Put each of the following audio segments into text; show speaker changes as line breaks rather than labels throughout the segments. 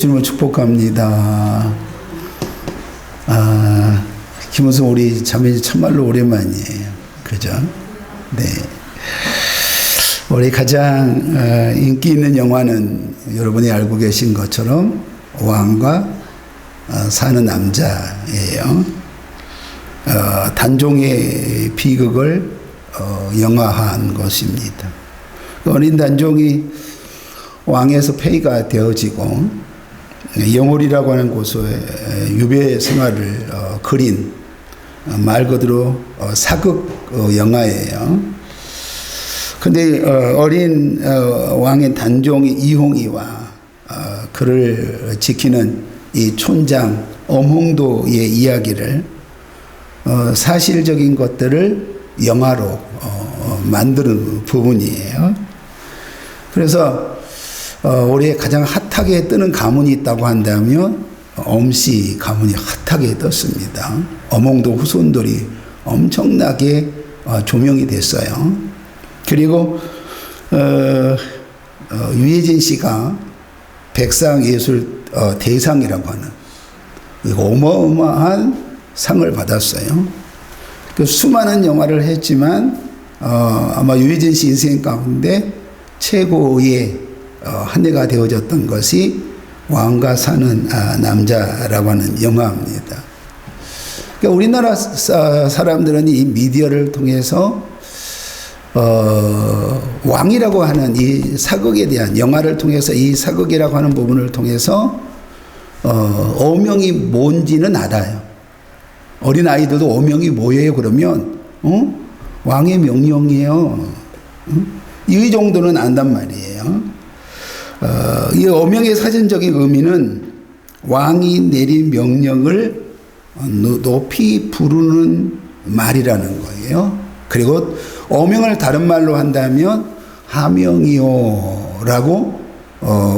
주님을 축복합니다. 김우성 우리 자매님 참말로 오랜만이에요. 그죠? 네. 우리 가장 인기 있는 영화는 여러분이 알고 계신 것처럼 왕과 사는 남자예요. 단종의 비극을 영화화한 것입니다. 어린 단종이 왕에서 폐위가 되어지고 영월이라고 하는 곳에 유배 생활을 그린 말 그대로 사극 영화예요. 근데 어린 왕의 단종이 이홍이와 그를 지키는 이 촌장 엄홍도의 이야기를 사실적인 것들을 영화로 만드는 부분이에요. 그래서 올해 가장 핫하게 뜨는 가문이 있다고 한다면 엄씨 가문이 핫하게 떴습니다. 엄홍도 후손들이 엄청나게 조명이 됐어요. 그리고 유해진 씨가 백상예술 대상이라고 하는 어마어마한 상을 받았어요. 그 수많은 영화를 했지만 아마 유해진 씨 인생 가운데 최고의 한 해가 되어졌던 것이 왕과 사는 남자라고 하는 영화입니다. 그러니까 우리나라 사람들은 이 미디어를 통해서 왕이라고 하는 이 사극에 대한 영화를 통해서 이 사극이라고 하는 부분을 통해서 어명이 뭔지는 알아요. 어린 아이들도 어명이 뭐예요? 그러면 왕의 명령이에요. 이 정도는 안단 말이에요. 이 어명의 사전적인 의미는 왕이 내린 명령을 높이 부르는 말이라는 거예요. 그리고 어명을 다른 말로 한다면 하명이요 라고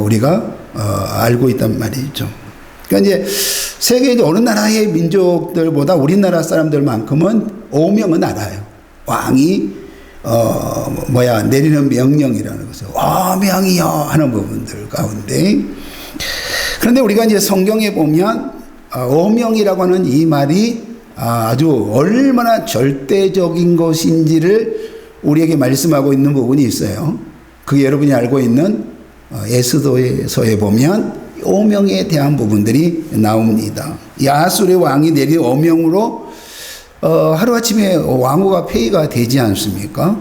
우리가 알고 있단 말이죠. 그러니까 이제 세계 어느 나라의 민족들보다 우리나라 사람들만큼은 어명은 알아요. 왕이 내리는 명령이라는 것을 어명이요 하는 부분들 가운데, 그런데 우리가 이제 성경에 보면 어명이라고 하는 이 말이 아주 얼마나 절대적인 것인지를 우리에게 말씀하고 있는 부분이 있어요. 그게 여러분이 알고 있는 에스더서에 보면 어명에 대한 부분들이 나옵니다. 야하술의 왕이 내린 어명으로 하루아침에 왕후가 폐위가 되지 않습니까?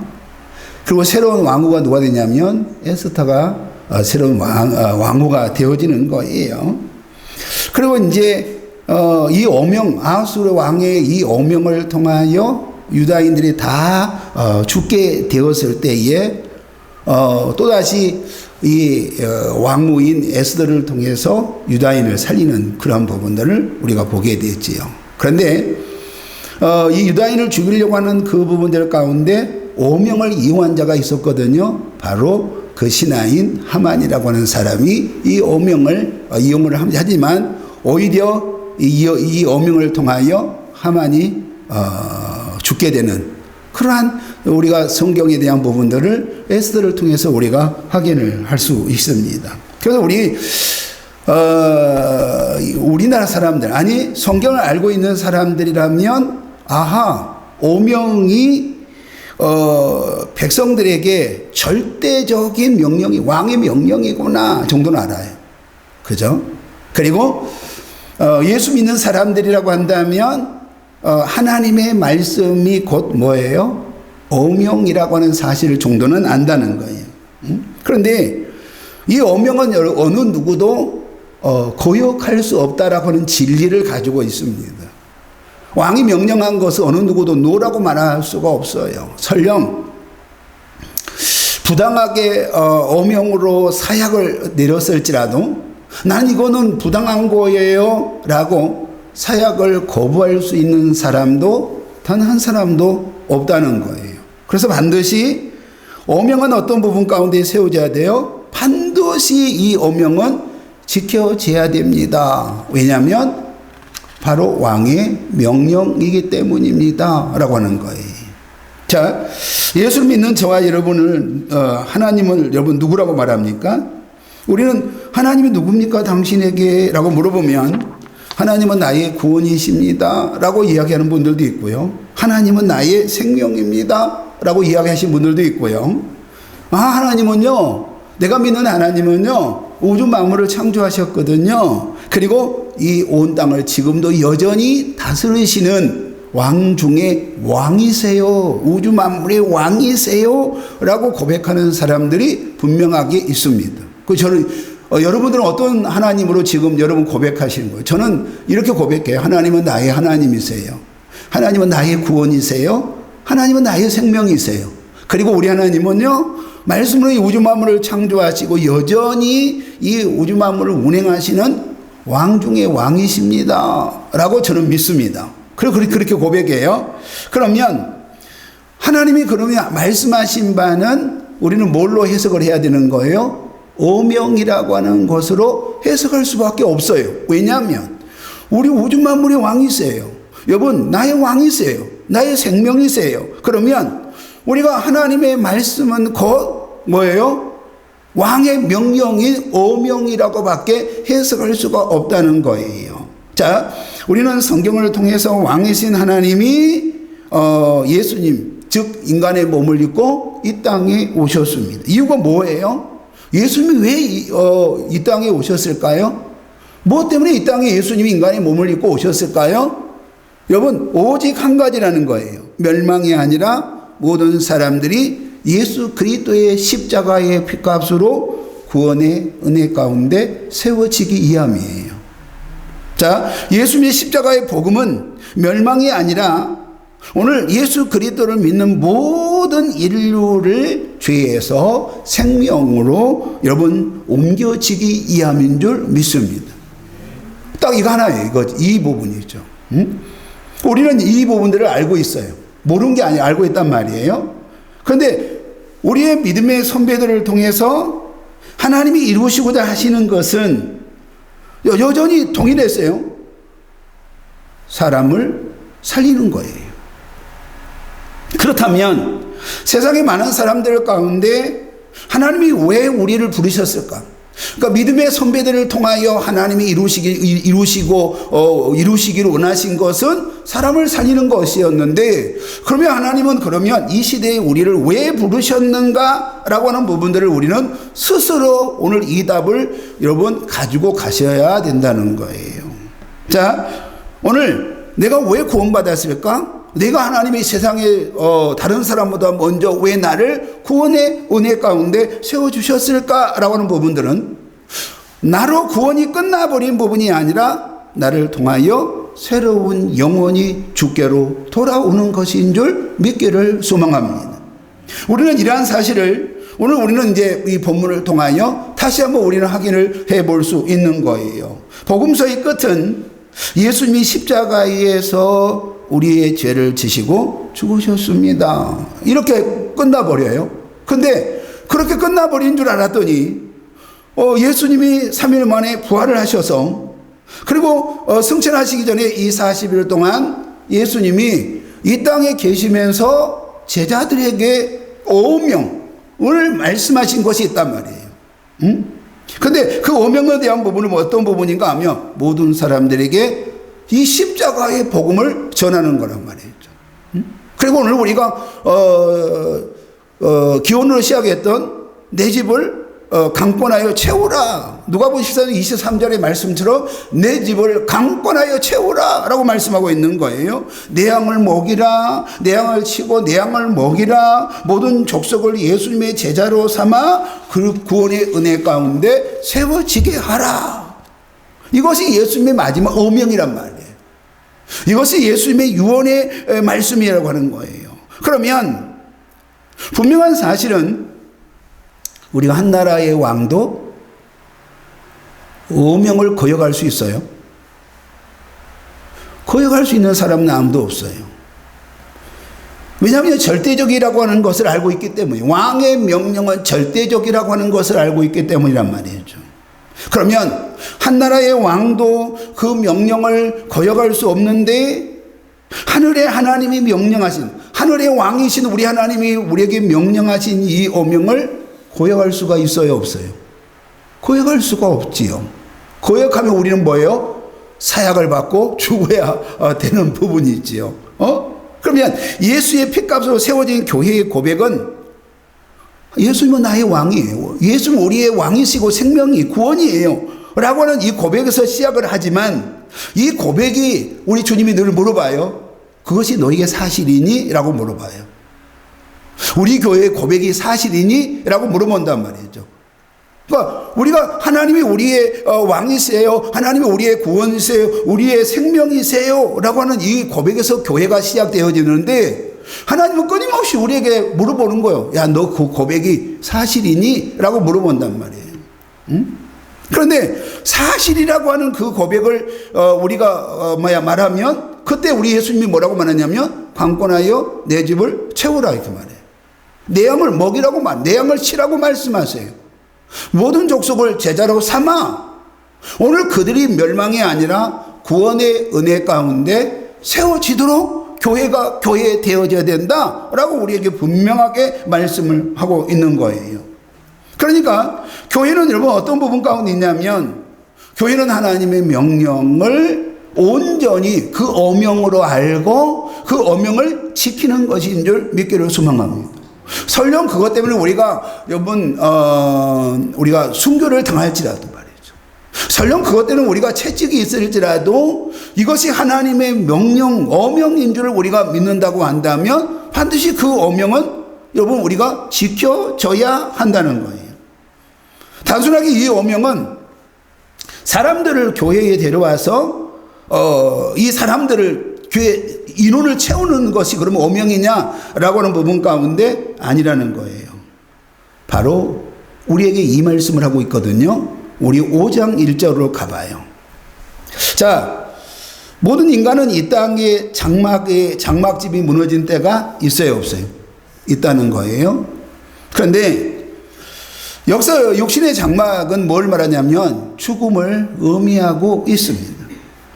그리고 새로운 왕후가 누가 되냐면 에스더가 새로운 왕후가 되어지는 거예요. 그리고 이제 이 어명, 아하술의 왕의 이 어명을 통하여 유다인들이 다 죽게 되었을 때에 또다시 이 왕후인 에스더를 통해서 유다인을 살리는 그런 부분들을 우리가 보게 되지요. 그런데 이 유다인을 죽이려고 하는 그 부분들 가운데 오명을 이용한 자가 있었거든요. 바로 그 신하인 하만이라고 하는 사람이 이 오명을 이용을 하지만 오히려 이 오명을 통하여 하만이 죽게 되는 그러한 우리가 성경에 대한 부분들을 에스더를 통해서 우리가 확인을 할 수 있습니다. 그래서 우리나라 사람들, 아니 성경을 알고 있는 사람들이라면 오명이 백성들에게 절대적인 명령이 왕의 명령이구나 정도는 알아요. 그죠? 그리고 예수 믿는 사람들이라고 한다면 하나님의 말씀이 곧 뭐예요? 어명이라고 하는 사실 정도는 안다는 거예요. 그런데 이 어명은 어느 누구도 거역할 수 없다라고 하는 진리를 가지고 있습니다. 왕이 명령한 것을 어느 누구도 노라고 말할 수가 없어요. 설령 부당하게 어명으로 사약을 내렸을지라도 난 이거는 부당한 거예요 라고 사약을 거부할 수 있는 사람도 단 한 사람도 없다는 거예요. 그래서 반드시 어명은 어떤 부분 가운데 세워져야 돼요? 반드시 이 어명은 지켜져야 됩니다. 왜냐하면 바로 왕의 명령이기 때문입니다 라고 하는 거예요. 자, 예수를 믿는 저와 여러분을 하나님을 여러분 누구라고 말합니까? 우리는 하나님이 누굽니까 당신에게? 라고 물어보면 하나님은 나의 구원이십니다 라고 이야기하는 분들도 있고요. 하나님은 나의 생명입니다 라고 이야기하시는 분들도 있고요. 하나님은요, 내가 믿는 하나님은요, 우주 만물을 창조하셨거든요. 그리고 이 온 땅을 지금도 여전히 다스리시는 왕 중에 왕이세요. 우주 만물의 왕이세요 라고 고백하는 사람들이 분명하게 있습니다. 저는 여러분들은 어떤 하나님으로 지금 여러분 고백하시는 거예요? 저는 이렇게 고백해요. 하나님은 나의 하나님이세요. 하나님은 나의 구원이세요. 하나님은 나의 생명이세요. 그리고 우리 하나님은요, 말씀으로 이 우주 만물을 창조하시고 여전히 이 우주 만물을 운행하시는 왕 중의 왕이십니다 라고 저는 믿습니다. 그렇게 고백해요. 그러면 하나님이 그러면 말씀하신 바는 우리는 뭘로 해석을 해야 되는 거예요? 오명이라고 하는 것으로 해석할 수밖에 없어요. 왜냐하면 우리 우주 만물의 왕이세요. 여러분, 나의 왕이세요. 나의 생명이세요. 그러면 우리가 하나님의 말씀은 곧 뭐예요? 왕의 명령인 오명이라고 밖에 해석할 수가 없다는 거예요. 자, 우리는 성경을 통해서 왕이신 하나님이 예수님, 즉 인간의 몸을 입고 이 땅에 오셨습니다. 이유가 뭐예요? 예수님이 왜 이 땅에 오셨을까요? 뭐 때문에 이 땅에 예수님이 인간의 몸을 입고 오셨을까요? 여러분, 오직 한 가지라는 거예요. 멸망이 아니라 모든 사람들이 예수 그리스도의 십자가의 피값으로 구원의 은혜 가운데 세워지기 위함이에요. 자, 예수님의 십자가의 복음은 멸망이 아니라 오늘 예수 그리스도를 믿는 모든 인류를 죄에서 생명으로 여러분 옮겨지기 위함인 줄 믿습니다. 딱 이거 하나예요. 이 부분이죠. 우리는 이 부분들을 알고 있어요. 모르는 게 아니라 알고 있단 말이에요. 그런데 우리의 믿음의 선배들을 통해서 하나님이 이루시고자 하시는 것은 여전히 동일했어요. 사람을 살리는 거예요. 그렇다면 세상의 많은 사람들 가운데 하나님이 왜 우리를 부르셨을까? 그러니까 믿음의 선배들을 통하여 하나님이 이루시기를 원하신 것은 사람을 살리는 것이었는데, 그러면 이 시대에 우리를 왜 부르셨는가라고 하는 부분들을 우리는 스스로 오늘 이 답을 여러분 가지고 가셔야 된다는 거예요. 자, 오늘 내가 왜 구원받았을까? 내가 하나님이 세상에 다른 사람보다 먼저 왜 나를 구원의 은혜 가운데 세워주셨을까라고 하는 부분들은 나로 구원이 끝나버린 부분이 아니라 나를 통하여 새로운 영혼이 주께로 돌아오는 것인 줄 믿기를 소망합니다. 우리는 이러한 사실을 오늘 우리는 이제 이 본문을 통하여 다시 한번 우리는 확인을 해볼 수 있는 거예요. 복음서의 끝은 예수님이 십자가에서 우리의 죄를 지시고 죽으셨습니다. 이렇게 끝나버려요. 근데 그렇게 끝나버린 줄 알았더니 예수님이 3일 만에 부활을 하셔서, 그리고 승천하시기 전에 이 40일 동안 예수님이 이 땅에 계시면서 제자들에게 오명을 말씀하신 것이 있단 말이에요. 근데 그 오명에 대한 부분은 어떤 부분인가 하면 모든 사람들에게 이 십자가의 복음을 전하는 거란 말이죠. 그리고 오늘 우리가 기원으로 시작했던 내 집을 강권하여 채우라. 누가복음 14장 23절의 말씀처럼 내 집을 강권하여 채우라 라고 말씀하고 있는 거예요. 내 양을 먹이라. 내 양을 치고 내 양을 먹이라. 모든 족속을 예수님의 제자로 삼아 그 구원의 은혜 가운데 세워지게 하라. 이것이 예수님의 마지막 어명이란 말이에요. 이것이 예수님의 유언의 말씀이라고 하는 거예요. 그러면 분명한 사실은 우리가 한 나라의 왕도 어명을 거역할 수 있어요? 거역할 수 있는 사람은 아무도 없어요. 왜냐하면 절대적이라고 하는 것을 알고 있기 때문에, 왕의 명령은 절대적이라고 하는 것을 알고 있기 때문이란 말이죠. 그러면 한 나라의 왕도 그 명령을 거역할 수 없는데, 하늘의 하나님이 명령하신, 하늘의 왕이신 우리 하나님이 우리에게 명령하신 이 어명을 거역할 수가 있어요, 없어요? 거역할 수가 없지요. 거역하면 우리는 뭐예요? 사약을 받고 죽어야 되는 부분이 있지요. 그러면 예수의 피값으로 세워진 교회의 고백은 예수님은 나의 왕이에요. 예수님은 우리의 왕이시고 생명이 구원이에요. 라고 하는 이 고백에서 시작을 하지만 이 고백이 우리 주님이 늘 물어봐요. 그것이 너에게 사실이니? 라고 물어봐요. 우리 교회의 고백이 사실이니? 라고 물어본단 말이죠. 그러니까 우리가 하나님이 우리의 왕이세요. 하나님이 우리의 구원이세요. 우리의 생명이세요. 라고 하는 이 고백에서 교회가 시작되어지는데 하나님은 끊임없이 우리에게 물어보는 거예요. 야, 너 그 고백이 사실이니? 라고 물어본단 말이에요. 응? 그런데 사실이라고 하는 그 고백을 우리가 말하면 그때 우리 예수님이 뭐라고 말하냐면 강권하여 내 집을 채우라 이렇게 말해요. 내 양을 먹이라고 내 양을 치라고 말씀하세요. 모든 족속을 제자로 삼아 오늘 그들이 멸망이 아니라 구원의 은혜 가운데 세워지도록 교회가 교회 되어져야 된다라고 우리에게 분명하게 말씀을 하고 있는 거예요. 그러니까 교회는 여러분 어떤 부분 가운데 있냐면 교회는 하나님의 명령을 온전히 그 어명으로 알고 그 어명을 지키는 것인 줄 믿기를 소망합니다. 설령 그것 때문에 우리가 여러분 우리가 순교를 당할지라도 말이죠. 설령 그것 때문에 우리가 채찍이 있을지라도 이것이 하나님의 명령 어명인 줄을 우리가 믿는다고 한다면 반드시 그 어명은 여러분 우리가 지켜져야 한다는 거예요. 단순하게 이 어명은 사람들을 교회에 데려와서 이 사람들을 교회 인원을 채우는 것이 그러면 어명이냐라고 하는 부분 가운데 아니라는 거예요. 바로 우리에게 이 말씀을 하고 있거든요. 우리 5장 1절로 가봐요. 자, 모든 인간은 이 땅에 장막집이 무너진 때가 있어요, 없어요? 있다는 거예요. 그런데 역사 육신의 장막은 뭘 말하냐면 죽음을 의미하고 있습니다.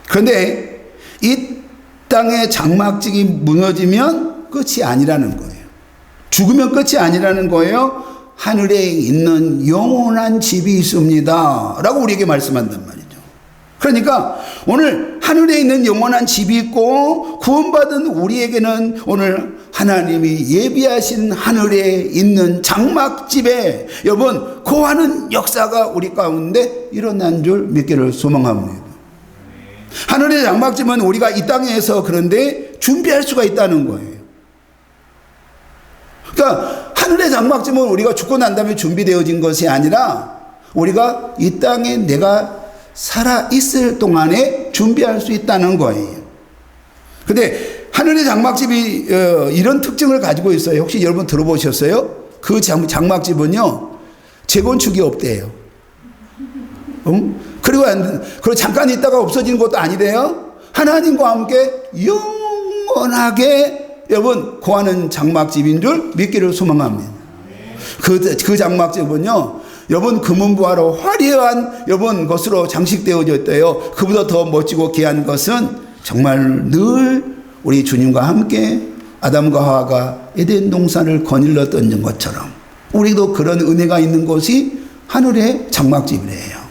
그런데 이 땅의 장막집이 무너지면 끝이 아니라는 거예요. 죽으면 끝이 아니라는 거예요. 하늘에 있는 영원한 집이 있습니다 라고 우리에게 말씀한단 말이죠. 그러니까 오늘 하늘에 있는 영원한 집이 있고 구원받은 우리에게는 오늘 하나님이 예비하신 하늘에 있는 장막집에 여러분 거하는 역사가 우리 가운데 일어난 줄 믿기를 소망합니다. 하늘의 장막집은 우리가 이 땅에서 그런데 준비할 수가 있다는 거예요. 그러니까 하늘의 장막집은 우리가 죽고 난 다음에 준비되어진 것이 아니라 우리가 이 땅에 내가 살아있을 동안에 준비할 수 있다는 거예요. 근데 하늘의 장막집이 이런 특징을 가지고 있어요. 혹시 여러분 들어보셨어요? 그 장막집은요 재건축이 없대요. 그리고 잠깐 있다가 없어지는 것도 아니래요. 하나님과 함께 영원하게 여러분 거하는 장막집인 줄 믿기를 소망합니다. 그 장막집은요 여러분 금은보화로 화려한 여러분 것으로 장식되어져 있대요. 그보다 더 멋지고 귀한 것은 정말 늘 우리 주님과 함께 아담과 하와가 에덴 동산을 거닐러 던진 것처럼 우리도 그런 은혜가 있는 곳이 하늘의 장막집이래요.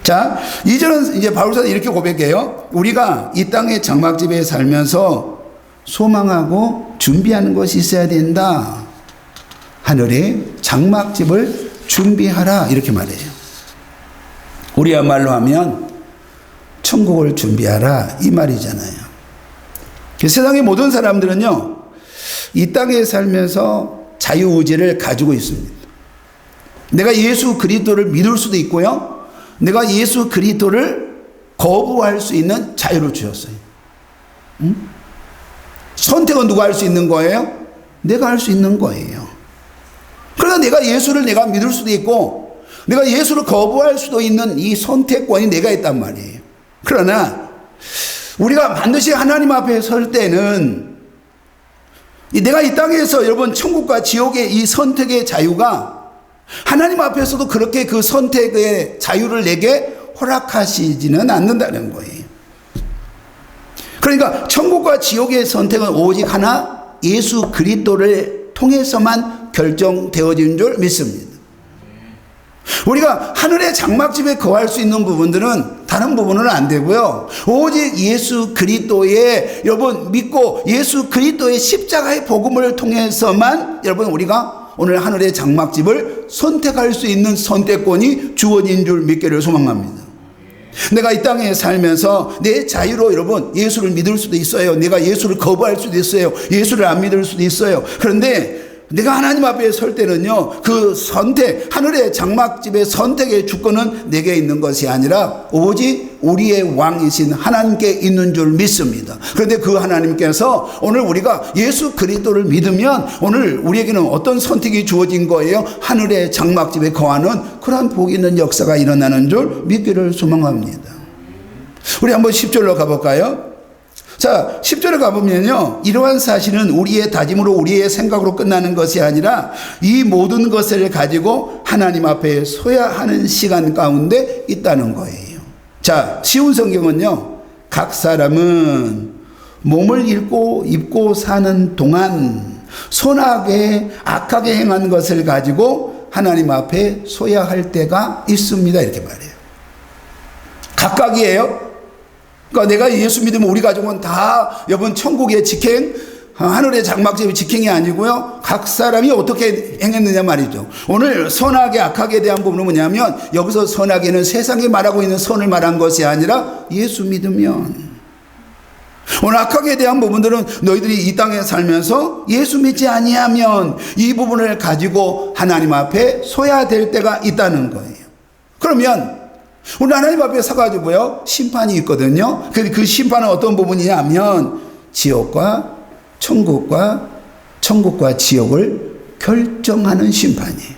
자, 2절은 이제 바울사는 이렇게 고백해요. 우리가 이 땅의 장막집에 살면서 소망하고 준비하는 것이 있어야 된다. 하늘의 장막집을 준비하라 이렇게 말해요. 우리야 말로 하면 천국을 준비하라 이 말이잖아요. 세상의 모든 사람들은요 이 땅에 살면서 자유의지를 가지고 있습니다. 내가 예수 그리스도를 믿을 수도 있고요 내가 예수 그리스도를 거부할 수 있는 자유를 주셨어요. 선택은 누가 할 수 있는 거예요? 내가 할 수 있는 거예요. 그러나 내가 예수를 내가 믿을 수도 있고 내가 예수를 거부할 수도 있는 이 선택권이 내가 있단 말이에요. 그러나 우리가 반드시 하나님 앞에 설 때는 내가 이 땅에서 여러분 천국과 지옥의 이 선택의 자유가 하나님 앞에서도 그렇게 그 선택의 자유를 내게 허락하시지는 않는다는 거예요. 그러니까 천국과 지옥의 선택은 오직 하나 예수 그리스도를 통해서만 결정되어진 줄 믿습니다. 우리가 하늘의 장막집에 거할 수 있는 부분들은 다른 부분은 안 되고요. 오직 예수 그리스도의 여러분 믿고 예수 그리스도의 십자가의 복음을 통해서만 여러분 우리가 오늘 하늘의 장막집을 선택할 수 있는 선택권이 주어진 줄 믿기를 소망합니다. 내가 이 땅에 살면서 내 자유로 여러분 예수를 믿을 수도 있어요. 내가 예수를 거부할 수도 있어요. 예수를 안 믿을 수도 있어요. 그런데 내가 하나님 앞에 설 때는요, 그 선택, 하늘의 장막집의 선택의 주권은 내게 있는 것이 아니라 오직 우리의 왕이신 하나님께 있는 줄 믿습니다. 그런데 그 하나님께서 오늘 우리가 예수 그리스도를 믿으면 오늘 우리에게는 어떤 선택이 주어진 거예요? 하늘의 장막집에 거하는 그러한 복 있는 역사가 일어나는 줄 믿기를 소망합니다. 우리 한번 10절로 가볼까요? 자, 10절에 가보면요, 이러한 사실은 우리의 다짐으로 우리의 생각으로 끝나는 것이 아니라 이 모든 것을 가지고 하나님 앞에 서야 하는 시간 가운데 있다는 거예요. 자, 쉬운 성경은요, 각 사람은 몸을 입고 사는 동안 선하게 악하게 행한 것을 가지고 하나님 앞에 서야 할 때가 있습니다. 이렇게 말해요. 각각이에요. 그러니까 내가 예수 믿으면 우리 가족은 다 여러분 천국의 직행, 하늘의 장막집의 직행이 아니고요, 각 사람이 어떻게 행했느냐 말이죠. 오늘 선하게 악하게 대한 부분은 뭐냐면 여기서 선하게는 세상에 말하고 있는 선을 말한 것이 아니라 예수 믿으면, 오늘 악하게 대한 부분들은 너희들이 이 땅에 살면서 예수 믿지 아니하면 이 부분을 가지고 하나님 앞에 서야 될 때가 있다는 거예요. 그러면 우리 하나님 앞에 서가지고요, 심판이 있거든요. 그 심판은 어떤 부분이냐면 지옥과 천국과 지옥을 결정하는 심판이에요.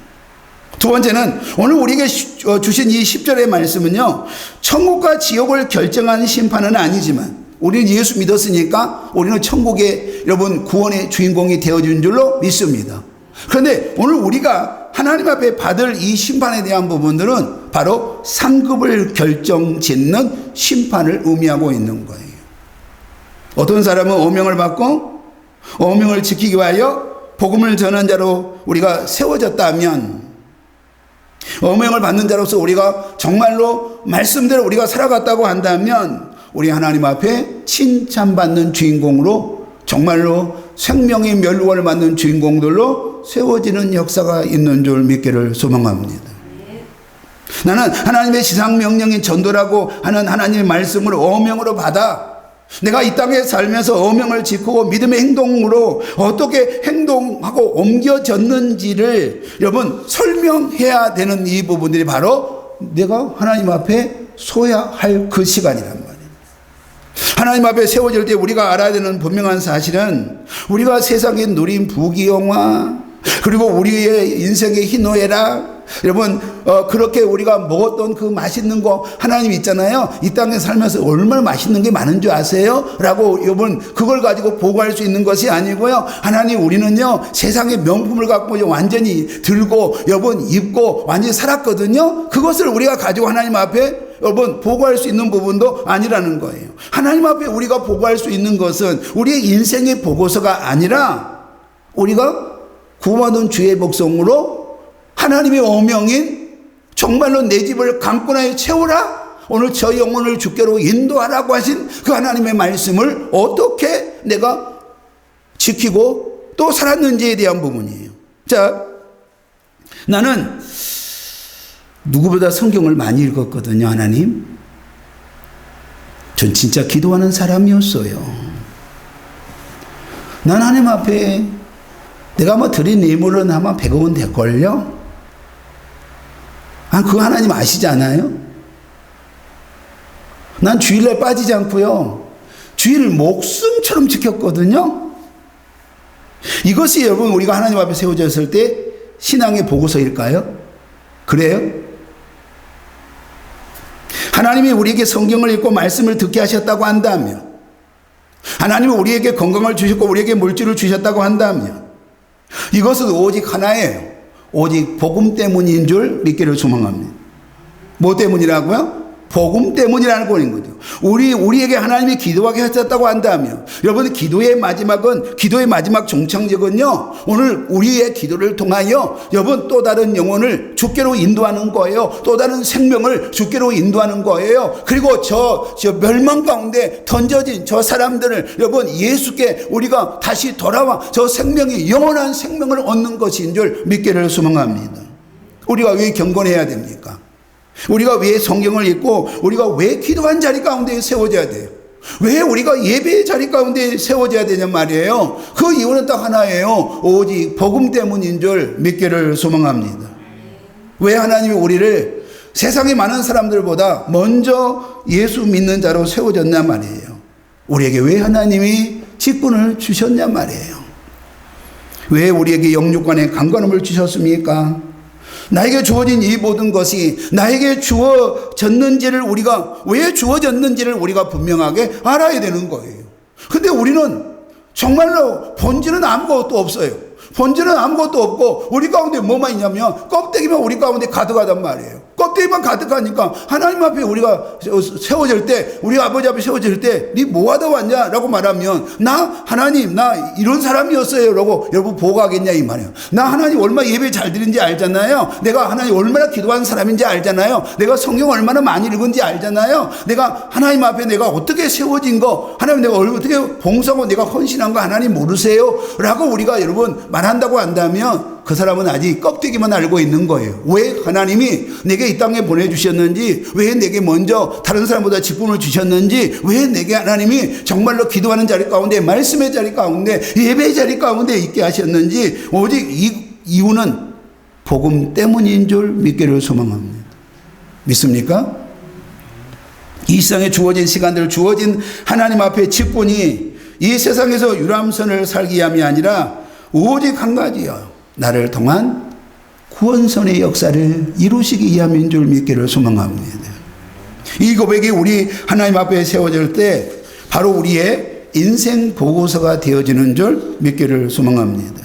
두 번째는 오늘 우리에게 주신 이 10절의 말씀은요, 천국과 지옥을 결정하는 심판은 아니지만 우리는 예수 믿었으니까 우리는 천국의 여러분 구원의 주인공이 되어준 줄로 믿습니다. 그런데 오늘 우리가 하나님 앞에 받을 이 심판에 대한 부분들은 바로 상급을 결정짓는 심판을 의미하고 있는 거예요. 어떤 사람은 어명을 받고 어명을 지키기 위하여 복음을 전한 자로 우리가 세워졌다면, 어명을 받는 자로서 우리가 정말로 말씀대로 우리가 살아갔다고 한다면 우리 하나님 앞에 칭찬받는 주인공으로, 정말로 생명의 멸류관을 받는 주인공들로 세워지는 역사가 있는 줄 믿기를 소망합니다. 나는 하나님의 지상명령인 전도라고 하는 하나님의 말씀을 어명으로 받아 내가 이 땅에 살면서 어명을 지키고 믿음의 행동으로 어떻게 행동하고 옮겨졌는지를 여러분 설명해야 되는 이 부분들이 바로 내가 하나님 앞에 서야 할 그 시간이란 말이에요. 하나님 앞에 세워질 때 우리가 알아야 되는 분명한 사실은 우리가 세상에 누린 부귀영화, 그리고 우리의 인생의 희노애락, 여러분 그렇게 우리가 먹었던 그 맛있는 거, 하나님 있잖아요, 이 땅에 살면서 얼마나 맛있는 게 많은 줄 아세요? 라고 여러분 그걸 가지고 보고할 수 있는 것이 아니고요, 하나님 우리는요 세상의 명품을 갖고 완전히 들고 여러분 입고 완전히 살았거든요. 그것을 우리가 가지고 하나님 앞에 여러분 보고할 수 있는 부분도 아니라는 거예요. 하나님 앞에 우리가 보고할 수 있는 것은 우리의 인생의 보고서가 아니라 우리가 구원받은 주의 백성으로 하나님의 어명인 정말로 내 집을 강권하여 채우라, 오늘 저 영혼을 주께로 인도하라고 하신 그 하나님의 말씀을 어떻게 내가 지키고 또 살았는지에 대한 부분이에요. 자, 나는 누구보다 성경을 많이 읽었거든요. 하나님, 전 진짜 기도하는 사람이었어요. 난 하나님 앞에 내가 뭐 드린 예물은 아마 100억은 될걸요? 그거 하나님 아시잖아요? 난 주일날 빠지지 않고요, 주일 목숨처럼 지켰거든요. 이것이 여러분 우리가 하나님 앞에 세워졌을 때 신앙의 보고서일까요? 그래요? 하나님이 우리에게 성경을 읽고 말씀을 듣게 하셨다고 한다면, 하나님이 우리에게 건강을 주셨고 우리에게 물질을 주셨다고 한다면 이것은 오직 하나예요. 오직 복음 때문인 줄 믿기를 소망합니다. 뭐 때문이라고요? 복음 때문이라는 거인 거죠. 우리에게 하나님이 기도하게 하셨다고 한다면, 여러분, 기도의 마지막 종착역은요, 오늘 우리의 기도를 통하여 여러분 또 다른 영혼을 주께로 인도하는 거예요. 또 다른 생명을 주께로 인도하는 거예요. 그리고 저 멸망 가운데 던져진 저 사람들을 여러분 예수께 우리가 다시 돌아와 저 생명이 영원한 생명을 얻는 것인 줄 믿기를 소망합니다. 우리가 왜 경건해야 됩니까? 우리가 왜 성경을 읽고 우리가 왜 기도한 자리 가운데 세워져야 돼요? 왜 우리가 예배의 자리 가운데 세워져야 되냐 말이에요. 그 이유는 딱 하나예요. 오직 복음 때문인 줄 믿기를 소망합니다. 왜 하나님이 우리를 세상의 많은 사람들보다 먼저 예수 믿는 자로 세워졌냐 말이에요. 우리에게 왜 하나님이 직분을 주셨냐 말이에요. 왜 우리에게 영육간의 강건함을 주셨습니까? 나에게 주어진 이 모든 것이 나에게 주어졌는지를 왜 주어졌는지를 우리가 분명하게 알아야 되는 거예요. 근데 우리는 정말로 본질은 아무것도 없어요. 본질은 아무것도 없고 우리 가운데 뭐만 있냐면 껍데기만 우리 가운데 가득하단 말이에요. 껍데기만 가득하니까 하나님 앞에 우리가 세워질 때, 우리 아버지 앞에 세워질 때 네 뭐 하다 왔냐? 라고 말하면 하나님 나 이런 사람이었어요 라고 여러분 보고하겠냐 이 말이에요. 나 하나님 얼마나 예배 잘 드린지 알잖아요. 내가 하나님 얼마나 기도한 사람인지 알잖아요. 내가 성경 얼마나 많이 읽은지 알잖아요. 내가 하나님 앞에 내가 어떻게 세워진 거, 하나님 내가 어떻게 봉사하고 내가 헌신한 거 하나님 모르세요? 라고 우리가 여러분 말한다고 한다면 그 사람은 아직 껍데기만 알고 있는 거예요. 왜 하나님이 내게 이 땅에 보내주셨는지, 왜 내게 먼저 다른 사람보다 직분을 주셨는지, 왜 내게 하나님이 정말로 기도하는 자리 가운데, 말씀의 자리 가운데, 예배의 자리 가운데 있게 하셨는지, 오직 이 이유는 복음 때문인 줄 믿기를 소망합니다. 믿습니까? 이 세상에 주어진 시간들, 주어진 하나님 앞에 직분이 이 세상에서 유람선을 살기 위함이 아니라 오직 한 가지요. 나를 통한 구원선의 역사를 이루시기 위함인 줄 믿기를 소망합니다. 이 고백이 우리 하나님 앞에 세워질 때 바로 우리의 인생 보고서가 되어지는 줄 믿기를 소망합니다.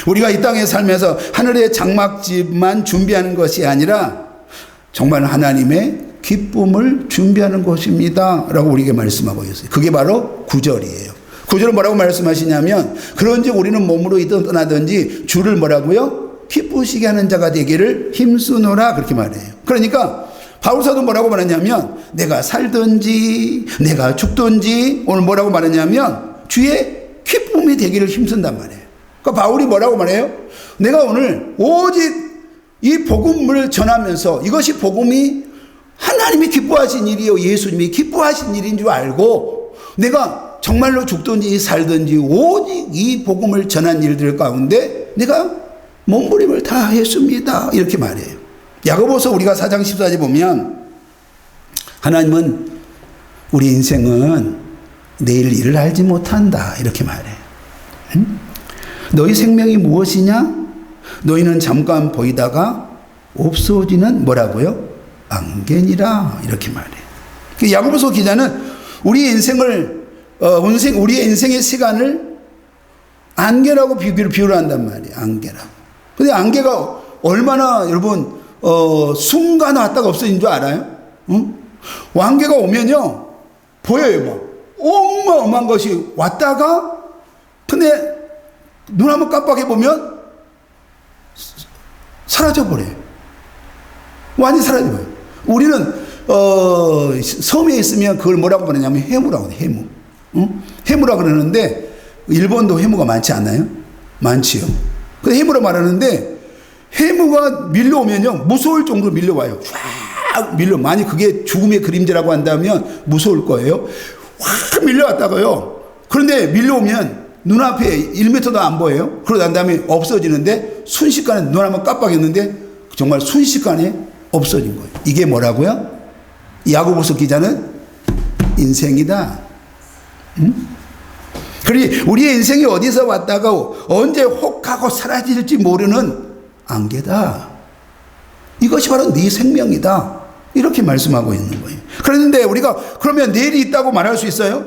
우리가 이 땅에 살면서 하늘의 장막집만 준비하는 것이 아니라 정말 하나님의 기쁨을 준비하는 것입니다 라고 우리에게 말씀하고 있어요. 그게 바로 9절이에요. 9절은 뭐라고 말씀하시냐면, 그런즉 우리는 몸으로 이든 떠나든지 주를 뭐라고요? 기쁘시게 하는 자가 되기를 힘쓰노라, 그렇게 말해요. 그러니까 바울사도 뭐라고 말하냐면, 내가 살든지 내가 죽든지 오늘 뭐라고 말하냐면 주의 기쁨이 되기를 힘쓴단 말이에요. 그러니까 바울이 뭐라고 말해요? 내가 오늘 오직 이 복음을 전하면서, 이것이 복음이 하나님이 기뻐하신 일이요, 예수님이 기뻐하신 일인 줄 알고 내가 정말로 죽든지 살든지 오직 이 복음을 전한 일들 가운데 내가 몸부림을 다 했습니다, 이렇게 말해요. 야고보서 우리가 4장 14절 보면 하나님은 우리 인생은 내일 일을 알지 못한다, 이렇게 말해요. 너희 생명이 무엇이냐? 너희는 잠깐 보이다가 없어지는 뭐라고요? 안개니라, 이렇게 말해요. 야고보서 기자는 우리의 인생의 시간을 안개라고 비유를 한단 말이에요. 안개라고. 근데 안개가 얼마나 여러분 순간 왔다가 없어진 줄 알아요? 응? 안개가 오면요 보여요. 뭐 어마어마한 것이 왔다가 근데 눈 한번 깜빡해 보면 사라져버려요. 완전히 사라져버려요. 우리는 섬에 있으면 그걸 뭐라고 부르냐면 해무라고 해요. 해무. 응? 해무라 그러는데 일본도 해무가 많지 않나요? 많지요. 그 해무라 말하는데 해무가 밀려오면요 무서울 정도로 밀려와요. 쫙 만약 그게 죽음의 그림자라고 한다면 무서울 거예요. 확 밀려왔다가요. 그런데 밀려오면 눈앞에 1m도 안 보여요. 그러고 난 다음에 없어지는데 순식간에 눈 한번 깜빡했는데 정말 순식간에 없어진 거예요. 이게 뭐라고요? 야고보서 기자는 인생이다. 그리고 우리의 인생이 어디서 왔다가 언제 혹하고 사라질지 모르는 안개다. 이것이 바로 네 생명이다. 이렇게 말씀하고 있는 거예요. 그런데 우리가 그러면 내일이 있다고 말할 수 있어요?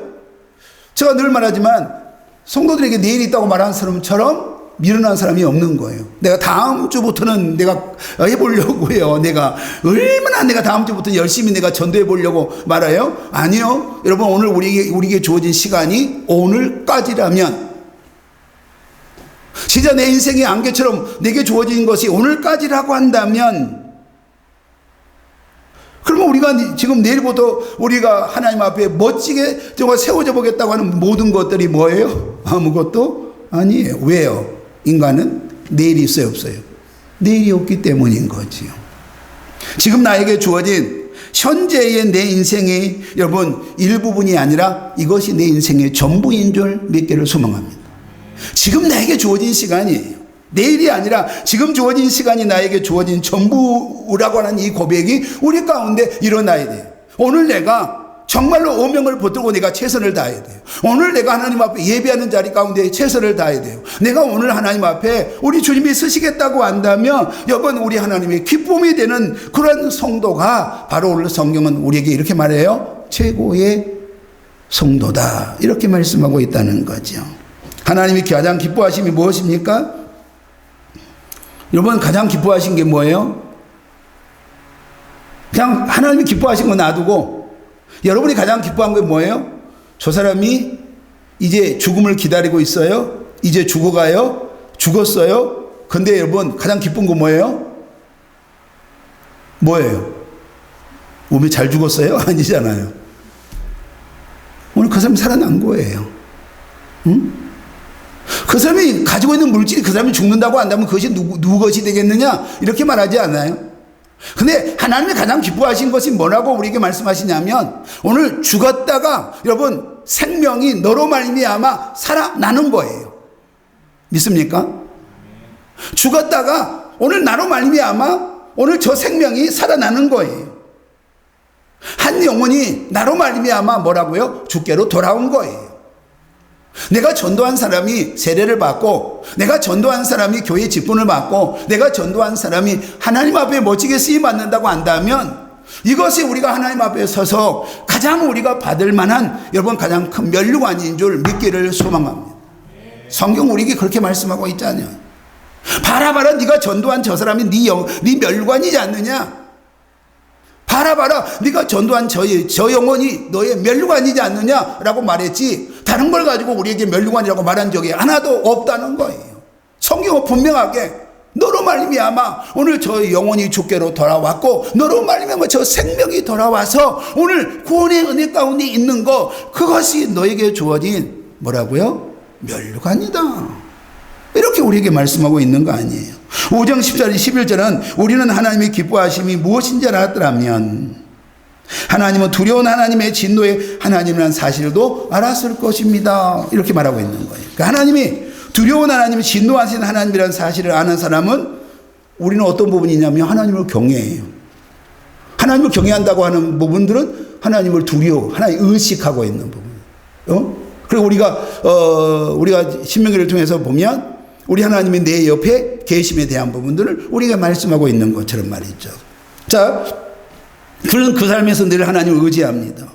제가 늘 말하지만 성도들에게 내일이 있다고 말하는 사람처럼 미련한 사람이 없는 거예요. 내가 다음 주부터는 내가 해보려고요. 내가 얼마나 내가 다음 주부터 열심히 내가 전도해 보려고 말아요? 아니요. 여러분, 오늘 우리에게 주어진 시간이 오늘까지라면, 진짜 내 인생의 안개처럼 내게 주어진 것이 오늘까지라고 한다면, 그러면 우리가 지금 내일부터 우리가 하나님 앞에 멋지게 정말 세워져 보겠다고 하는 모든 것들이 뭐예요? 아무것도 아니에요. 왜요? 인간은 내일이 있어요, 없어요? 내일이 없기 때문인 거지요. 지금 나에게 주어진 현재의 내 인생의 여러분 일부분이 아니라 이것이 내 인생의 전부인 줄 믿기를 소망합니다. 지금 나에게 주어진 시간이에요. 내일이 아니라 지금 주어진 시간이 나에게 주어진 전부라고 하는 이 고백이 우리 가운데 일어나야 돼요. 오늘 내가 정말로 오명을 붙들고 내가 최선을 다해야 돼요. 오늘 내가 하나님 앞에 예배하는 자리 가운데 최선을 다해야 돼요. 내가 오늘 하나님 앞에 우리 주님이 쓰시겠다고 한다면 여러분, 우리 하나님의 기쁨이 되는 그런 성도가 바로 오늘 성경은 우리에게 이렇게 말해요. 최고의 성도다, 이렇게 말씀하고 있다는 거죠. 하나님이 가장 기뻐하심이 무엇입니까? 여러분, 가장 기뻐하신 게 뭐예요? 그냥 하나님이 기뻐하신 거 놔두고 여러분이 가장 기뻐한 게 뭐예요? 저 사람이 이제 죽음을 기다리고 있어요. 이제 죽어가요. 죽었어요. 근데 여러분, 가장 기쁜 거 뭐예요? 뭐예요? 몸이 잘 죽었어요? 아니잖아요. 오늘 그 사람이 살아난 거예요. 응? 그 사람이 가지고 있는 물질이 그 사람이 죽는다고 한다면 그것이 누구 것이 되겠느냐? 이렇게 말하지 않아요? 근데 하나님이 가장 기뻐하신 것이 뭐라고 우리에게 말씀하시냐면, 오늘 죽었다가 여러분 생명이 너로 말미암아 살아나는 거예요. 믿습니까? 죽었다가 오늘 나로 말미암아 오늘 저 생명이 살아나는 거예요. 한 영혼이 나로 말미암아 뭐라고요? 주께로 돌아온 거예요. 내가 전도한 사람이 세례를 받고, 내가 전도한 사람이 교회 직분을 받고, 내가 전도한 사람이 하나님 앞에 멋지게 쓰임받는다고 한다면, 이것이 우리가 하나님 앞에 서서 가장 우리가 받을 만한 여러분 가장 큰 면류관인 줄 믿기를 소망합니다. 성경 우리에게 그렇게 말씀하고 있잖아요. 봐라 네가 전도한 저 사람이 네 면류관이지 않느냐? 봐라 네가 전도한 저 영혼이 너의 면류관이지 않느냐라고 말했지, 다른 걸 가지고 우리에게 면류관이라고 말한 적이 하나도 없다는 거예요. 성경은 분명하게 너로 말미암아 오늘 저 영혼이 주께로 돌아왔고, 너로 말미암아 저 생명이 돌아와서 오늘 구원의 은혜 가운데 있는 거, 그것이 너에게 주어진 뭐라고요? 면류관이다, 이렇게 우리에게 말씀하고 있는 거 아니에요. 5장 10절 11절은 우리는 하나님의 기뻐하심이 무엇인지 알았더라면 하나님은 두려운 하나님의 진노의 하나님이라는 사실도 알았을 것입니다, 이렇게 말하고 있는 거예요. 그러니까 하나님이 두려운 하나님이 진노하신 하나님이라는 사실을 아는 사람은 우리는 어떤 부분이냐면 하나님을 경외해요. 하나님을 경외한다고 하는 부분들은 하나님을 하나님 의식하고 있는 부분. 그리고 우리가 신명기를 통해서 보면 우리 하나님이 내 옆에 계심에 대한 부분들을 우리가 말씀하고 있는 것처럼 말이죠. 자, 그런 그 삶에서 늘 하나님을 의지합니다.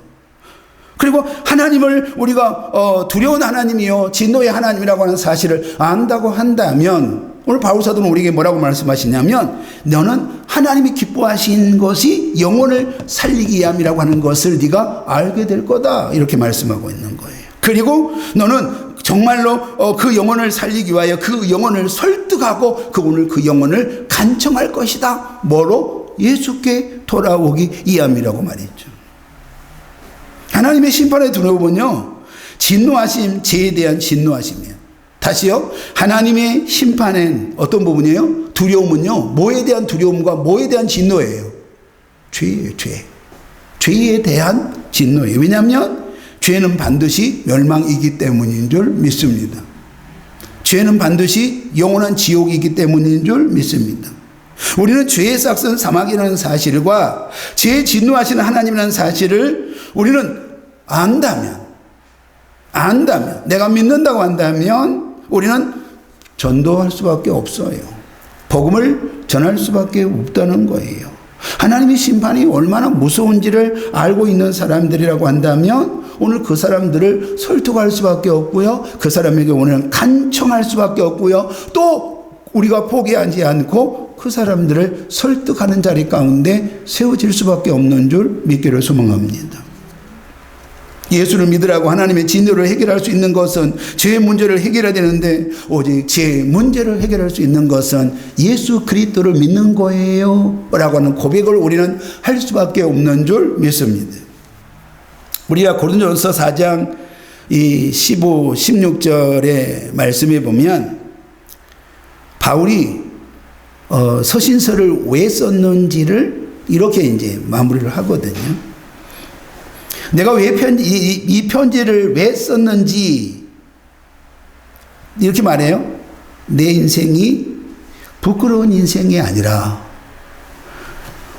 그리고 하나님을 우리가 두려운 하나님이요 진노의 하나님이라고 하는 사실을 안다고 한다면, 오늘 바울 사도는 우리에게 뭐라고 말씀하시냐면, 너는 하나님이 기뻐하신 것이 영혼을 살리기 위함이라고 하는 것을 네가 알게 될 거다, 이렇게 말씀하고 있는 거예요. 그리고 너는 정말로 그 영혼을 살리기 위하여 그 영혼을 설득하고 그 영혼을 간청할 것이다. 뭐로? 예수께 돌아오기 위함이라고 말했죠. 하나님의 심판의 두려움은요, 진노하심, 죄에 대한 진노하심이에요. 다시요, 하나님의 심판은 어떤 부분이에요? 두려움은요, 뭐에 대한 두려움과 뭐에 대한 진노예요? 죄예요, 죄에 대한 진노예요. 왜냐하면 죄는 반드시 멸망이기 때문인 줄 믿습니다. 죄는 반드시 영원한 지옥이기 때문인 줄 믿습니다. 우리는 죄의 싹은 사막이라는 사실과 죄에 진노하시는 하나님이라는 사실을 우리는 안다면, 내가 믿는다고 한다면 우리는 전도할 수밖에 없어요. 복음을 전할 수밖에 없다는 거예요. 하나님의 심판이 얼마나 무서운지를 알고 있는 사람들이라고 한다면 오늘 그 사람들을 설득할 수밖에 없고요. 그 사람에게 오늘 간청할 수밖에 없고요. 또 우리가 포기하지 않고 그 사람들을 설득하는 자리 가운데 세워질 수밖에 없는 줄 믿기를 소망합니다. 예수를 믿으라고 하나님의 진노를 해결할 수 있는 것은 죄의 문제를 해결해야 되는데 오직 죄의 문제를 해결할 수 있는 것은 예수 그리스도를 믿는 거예요 라고 하는 고백을 우리는 할 수밖에 없는 줄 믿습니다. 우리가 고린도전서 4장 이 15, 16절의 말씀에 보면 바울이 서신서를 왜 썼는지를 이렇게 이제 마무리를 하거든요. 내가 왜 이 편지를 왜 썼는지 이렇게 말해요. 내 인생이 부끄러운 인생이 아니라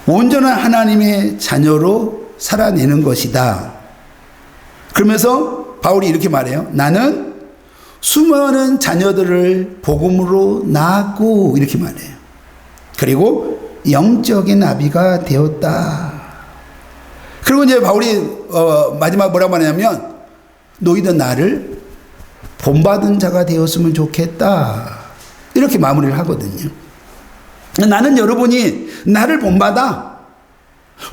온전한 하나님의 자녀로 살아내는 것이다. 그러면서 바울이 이렇게 말해요. 나는 수많은 자녀들을 복음으로 낳았고 이렇게 말해요. 그리고 영적인 아비가 되었다. 그리고 이제 바울이 마지막 뭐라고 하냐면 너희도 나를 본받은 자가 되었으면 좋겠다. 이렇게 마무리를 하거든요. 나는 여러분이 나를 본받아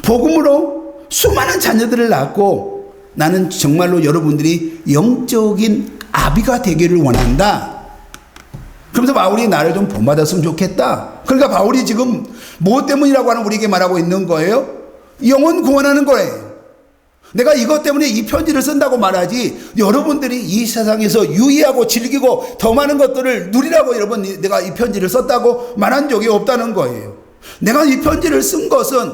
복음으로 수많은 자녀들을 낳고 나는 정말로 여러분들이 영적인 아비가 되기를 원한다. 그러면서 바울이 나를 좀 본받았으면 좋겠다. 그러니까 바울이 지금 뭐 때문이라고 하는 우리에게 말하고 있는 거예요? 영혼 구원하는 거예요. 내가 이것 때문에 이 편지를 쓴다고 말하지 여러분들이 이 세상에서 유의하고 즐기고 더 많은 것들을 누리라고 여러분 내가 이 편지를 썼다고 말한 적이 없다는 거예요. 내가 이 편지를 쓴 것은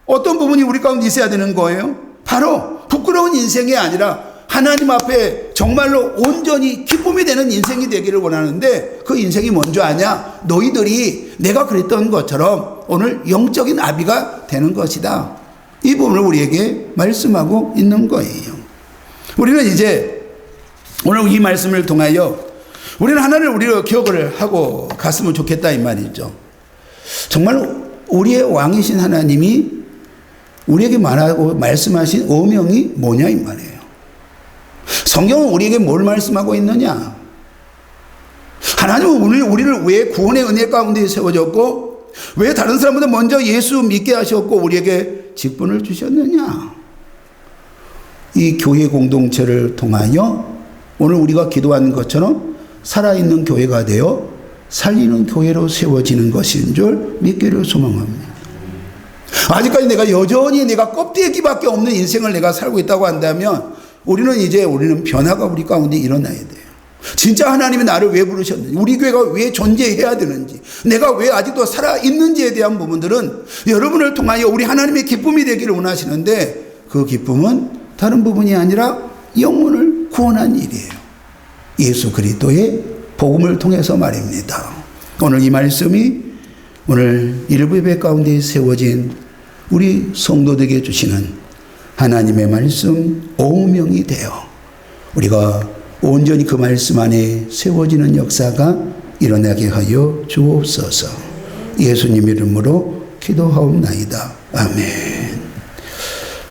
어떤 부분이 우리 가운데 있어야 되는 거예요? 바로 부끄러운 인생이 아니라 하나님 앞에 정말로 온전히 기쁨이 되는 인생이 되기를 원하는데 그 인생이 뭔지 아냐? 너희들이 내가 그랬던 것처럼 오늘 영적인 아비가 되는 것이다. 이 부분을 우리에게 말씀하고 있는 거예요. 우리는 이제 오늘 이 말씀을 통하여 우리는 하나를 우리로 기억을 하고 갔으면 좋겠다 이 말이죠. 정말 우리의 왕이신 하나님이 우리에게 말하고 말씀하신 어명이 뭐냐 이 말이에요. 성경은 우리에게 뭘 말씀하고 있느냐? 하나님은 우리를 왜 구원의 은혜 가운데 세워졌고 왜 다른 사람보다 먼저 예수 믿게 하셨고 우리에게 직분을 주셨느냐? 이 교회 공동체를 통하여 오늘 우리가 기도하는 것처럼 살아있는 교회가 되어 살리는 교회로 세워지는 것인 줄 믿기를 소망합니다. 아직까지 내가 여전히 내가 껍데기밖에 없는 인생을 내가 살고 있다고 한다면 우리는 변화가 우리 가운데 일어나야 돼요. 진짜 하나님이 나를 왜 부르셨는지, 우리 교회가 왜 존재해야 되는지, 내가 왜 아직도 살아있는지에 대한 부분들은 여러분을 통하여 우리 하나님의 기쁨이 되기를 원하시는데 그 기쁨은 다른 부분이 아니라 영혼을 구원한 일이에요. 예수 그리스도의 복음을 통해서 말입니다. 오늘 이 말씀이 오늘 일부 예배 가운데 세워진 우리 성도들에게 주시는 하나님의 말씀 오명이 되어 우리가 온전히 그 말씀 안에 세워지는 역사가 일어나게 하여 주옵소서. 예수님 이름으로 기도하옵나이다. 아멘.